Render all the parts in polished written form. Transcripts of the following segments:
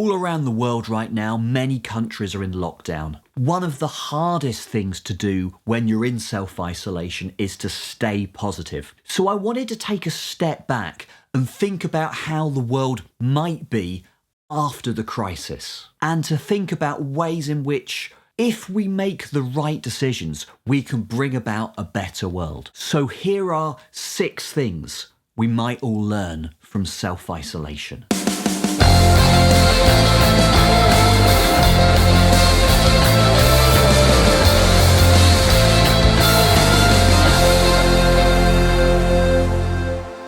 All around the world right now, many countries are in lockdown. One of the hardest things to do when you're in self-isolation is to stay positive. So I wanted to take a step back and think about how the world might be after the crisis, and to think about ways in which, if we make the right decisions, we can bring about a better world. So here are 6 things we might all learn from self-isolation.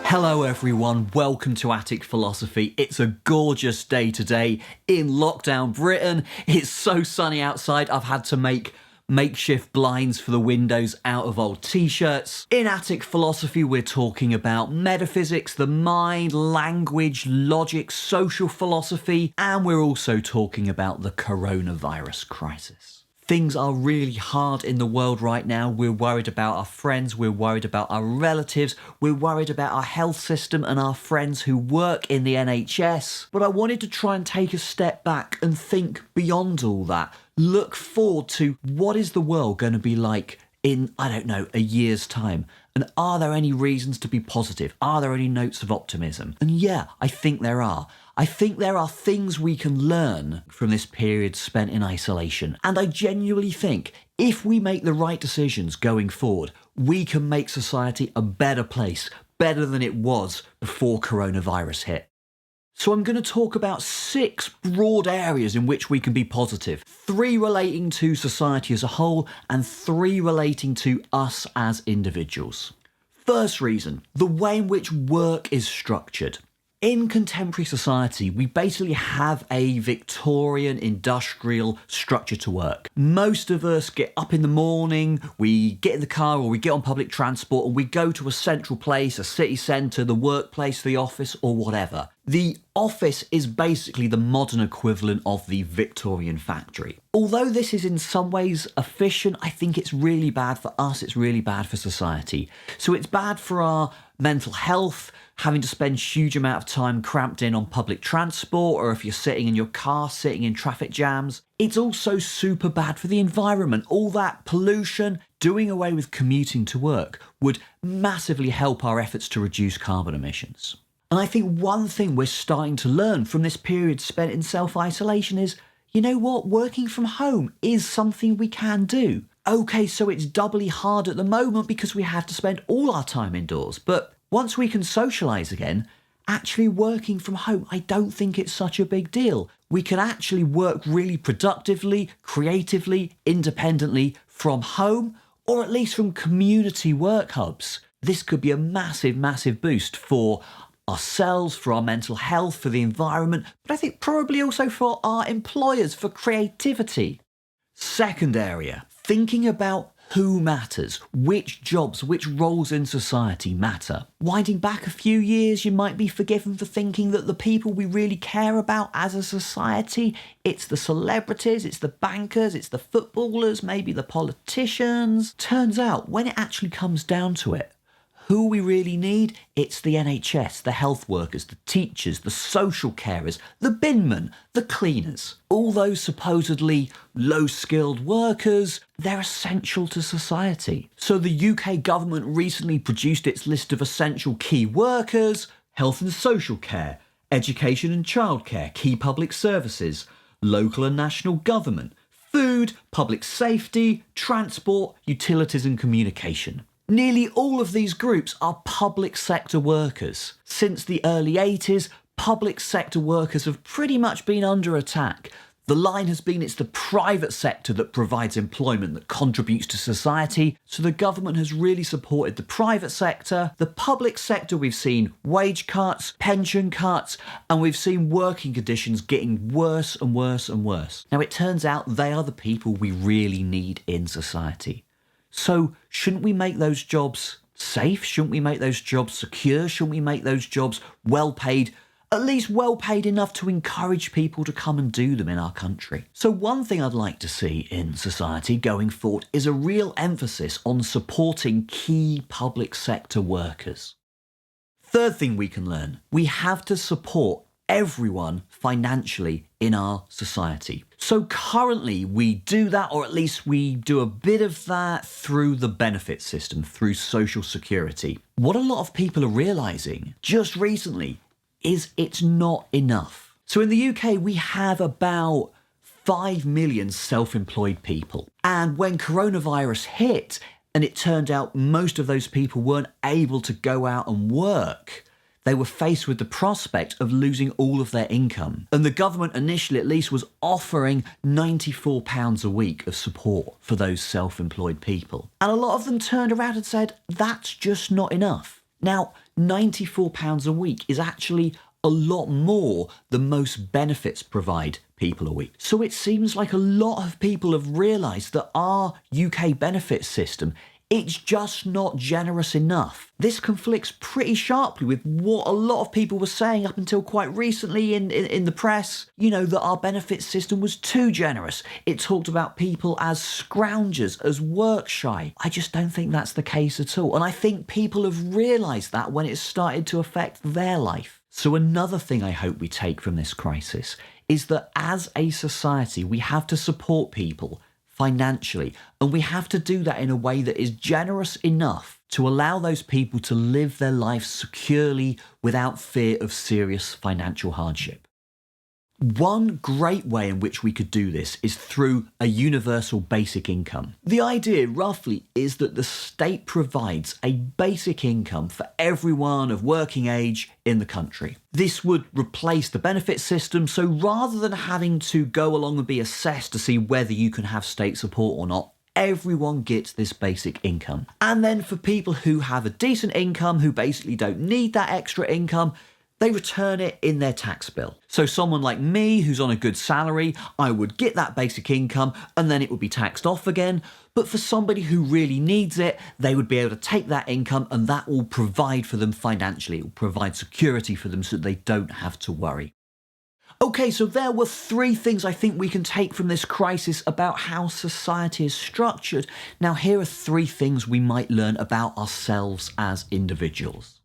Hello everyone, welcome to Attic Philosophy. It's a gorgeous day today in lockdown Britain. It's so sunny outside, I've had to make makeshift blinds for the windows out of old t-shirts. In Attic Philosophy, we're talking about metaphysics, the mind, language, logic, social philosophy, and we're also talking about the coronavirus crisis. Things are really hard in the world right now. We're worried about our friends, we're worried about our relatives, we're worried about our health system and our friends who work in the NHS. But I wanted to try and take a step back and think beyond all that. Look forward to what is the world going to be like in, a year's time? And are there any reasons to be positive? Are there any notes of optimism? And yeah, I think there are. I think there are things we can learn from this period spent in isolation. And I genuinely think if we make the right decisions going forward, we can make society a better place, better than it was before coronavirus hit. So I'm going to talk about 6 broad areas in which we can be positive. 3 relating to society as a whole and 3 relating to us as individuals. First reason, the way in which work is structured. In contemporary society, we basically have a Victorian industrial structure to work. Most of us get up in the morning, we get in the car or we get on public transport and we go to a central place, a city centre, the workplace, the office or whatever. The office is basically the modern equivalent of the Victorian factory. Although this is in some ways efficient, I think it's really bad for us, it's really bad for society. So it's bad for our mental health, having to spend huge amount of time cramped in on public transport, or if you're sitting in your car, sitting in traffic jams. It's also super bad for the environment. All that pollution, doing away with commuting to work would massively help our efforts to reduce carbon emissions. And I think one thing we're starting to learn from this period spent in self-isolation is, you know what, working from home is something we can do. Okay, so it's doubly hard at the moment because we have to spend all our time indoors, but once we can socialise again, actually working from home, I don't think it's such a big deal. We can actually work really productively, creatively, independently from home, or at least from community work hubs. This could be a massive, massive boost for ourselves, for our mental health, for the environment, but I think probably also for our employers, for creativity. Second area, thinking about who matters, which jobs, which roles in society matter. Winding back a few years, you might be forgiven for thinking that the people we really care about as a society, it's the celebrities, it's the bankers, it's the footballers, maybe the politicians. Turns out, when it actually comes down to it, who we really need, it's the NHS, the health workers, the teachers, the social carers, the binmen, the cleaners. All those supposedly low-skilled workers, they're essential to society. So the UK government recently produced its list of essential key workers: health and social care, education and childcare, key public services, local and national government, food, public safety, transport, utilities and communication. Nearly all of these groups are public sector workers. Since the early 80s, public sector workers have pretty much been under attack. The line has been it's the private sector that provides employment, that contributes to society, so the government has really supported the private sector. The public sector, we've seen wage cuts, pension cuts, and we've seen working conditions getting worse and worse and worse. Now it turns out they are the people we really need in society. So shouldn't we make those jobs safe? Shouldn't we make those jobs secure? Shouldn't we make those jobs well paid? At least well paid enough to encourage people to come and do them in our country. So one thing I'd like to see in society going forward is a real emphasis on supporting key public sector workers. Third thing we can learn, we have to support everyone financially in our society. So currently we do that, or at least we do a bit of that through the benefit system, through Social Security. What a lot of people are realising just recently is it's not enough. So in the UK, we have about 5 million self-employed people. And when coronavirus hit, and it turned out most of those people weren't able to go out and work, they were faced with the prospect of losing all of their income. And the government initially at least was offering £94 a week of support for those self-employed people. And a lot of them turned around and said, that's just not enough. Now, £94 a week is actually a lot more than most benefits provide people a week. So it seems like a lot of people have realised that our UK benefit system, it's just not generous enough. This conflicts pretty sharply with what a lot of people were saying up until quite recently in the press, you know, that our benefit system was too generous. It talked about people as scroungers, as work shy. I just don't think that's the case at all. And I think people have realised that when it started to affect their life. So another thing I hope we take from this crisis is that as a society, we have to support people financially, and we have to do that in a way that is generous enough to allow those people to live their lives securely without fear of serious financial hardship. One great way in which we could do this is through a universal basic income. The idea, roughly, is that the state provides a basic income for everyone of working age in the country. This would replace the benefit system, so rather than having to go along and be assessed to see whether you can have state support or not, everyone gets this basic income. And then for people who have a decent income, who basically don't need that extra income, they return it in their tax bill. So someone like me, who's on a good salary, I would get that basic income and then it would be taxed off again. But for somebody who really needs it, they would be able to take that income and that will provide for them financially. It will provide security for them so they don't have to worry. Okay, so there were 3 things I think we can take from this crisis about how society is structured. Now here are 3 things we might learn about ourselves as individuals.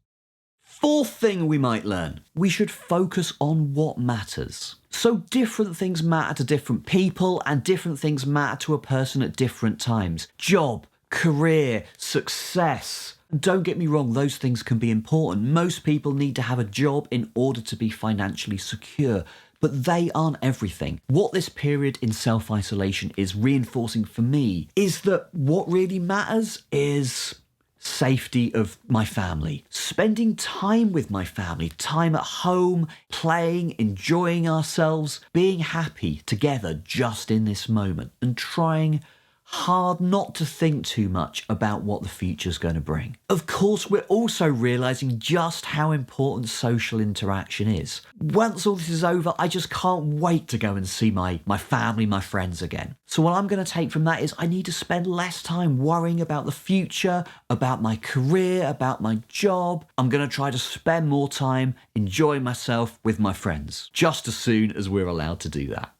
4th thing we might learn, we should focus on what matters. So different things matter to different people and different things matter to a person at different times. Job, career, success. Don't get me wrong, those things can be important. Most people need to have a job in order to be financially secure, but they aren't everything. What this period in self-isolation is reinforcing for me is that what really matters is safety of my family, spending time with my family, time at home, playing, enjoying ourselves, being happy together just in this moment, and trying hard not to think too much about what the future's going to bring. Of course, we're also realising just how important social interaction is. Once all this is over, I just can't wait to go and see my family, my friends again. So what I'm going to take from that is I need to spend less time worrying about the future, about my career, about my job. I'm going to try to spend more time enjoying myself with my friends, just as soon as we're allowed to do that.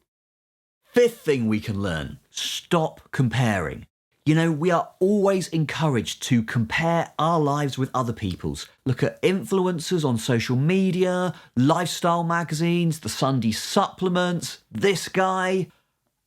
5th thing we can learn, stop comparing. You know, we are always encouraged to compare our lives with other people's. Look at influencers on social media, lifestyle magazines, the Sunday supplements, this guy.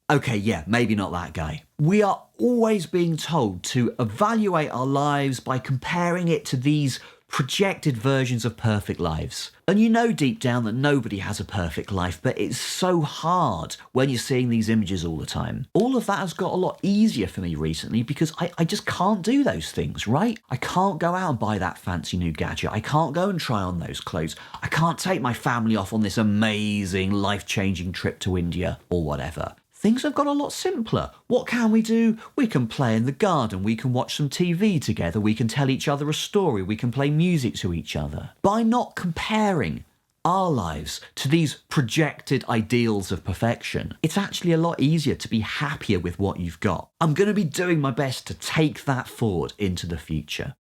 Okay, yeah, maybe not that guy. We are always being told to evaluate our lives by comparing it to these projected versions of perfect lives. And you know deep down that nobody has a perfect life, but it's so hard when you're seeing these images all the time. All of that has got a lot easier for me recently because I just can't do those things, right? I can't go out and buy that fancy new gadget. I can't go and try on those clothes. I can't take my family off on this amazing, life-changing trip to India or whatever. Things have got a lot simpler. What can we do? We can play in the garden, we can watch some TV together, we can tell each other a story, we can play music to each other. By not comparing our lives to these projected ideals of perfection, it's actually a lot easier to be happier with what you've got. I'm going to be doing my best to take that forward into the future.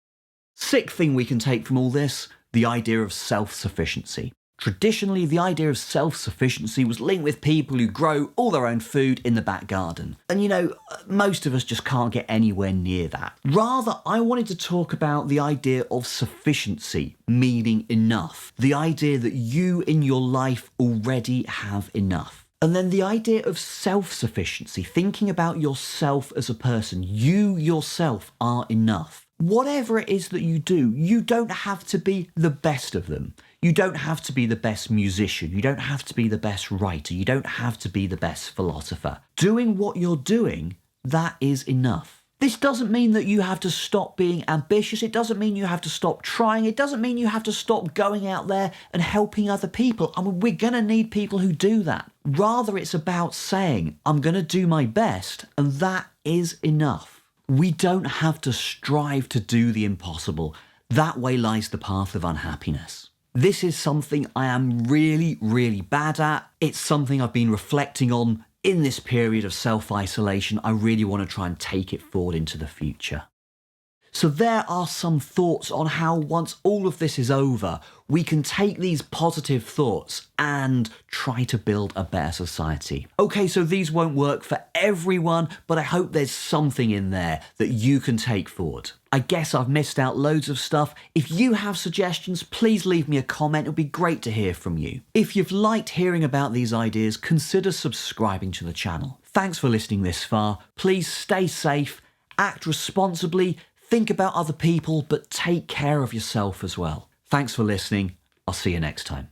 6th thing we can take from all this, the idea of self-sufficiency. Traditionally, the idea of self-sufficiency was linked with people who grow all their own food in the back garden. And you know, most of us just can't get anywhere near that. Rather, I wanted to talk about the idea of sufficiency, meaning enough. The idea that you in your life already have enough. And then the idea of self-sufficiency, thinking about yourself as a person. You yourself are enough. Whatever it is that you do, you don't have to be the best of them. You don't have to be the best musician. You don't have to be the best writer. You don't have to be the best philosopher. Doing what you're doing, that is enough. This doesn't mean that you have to stop being ambitious. It doesn't mean you have to stop trying. It doesn't mean you have to stop going out there and helping other people. I mean, we're going to need people who do that. Rather, it's about saying, I'm going to do my best, and that is enough. We don't have to strive to do the impossible. That way lies the path of unhappiness. This is something I am really, really bad at. It's something I've been reflecting on in this period of self-isolation. I really want to try and take it forward into the future. So there are some thoughts on how once all of this is over, we can take these positive thoughts and try to build a better society. Okay, so these won't work for everyone, but I hope there's something in there that you can take forward. I guess I've missed out loads of stuff. If you have suggestions, please leave me a comment. It'll be great to hear from you. If you've liked hearing about these ideas, consider subscribing to the channel. Thanks for listening this far. Please stay safe, act responsibly, think about other people, but take care of yourself as well. Thanks for listening. I'll see you next time.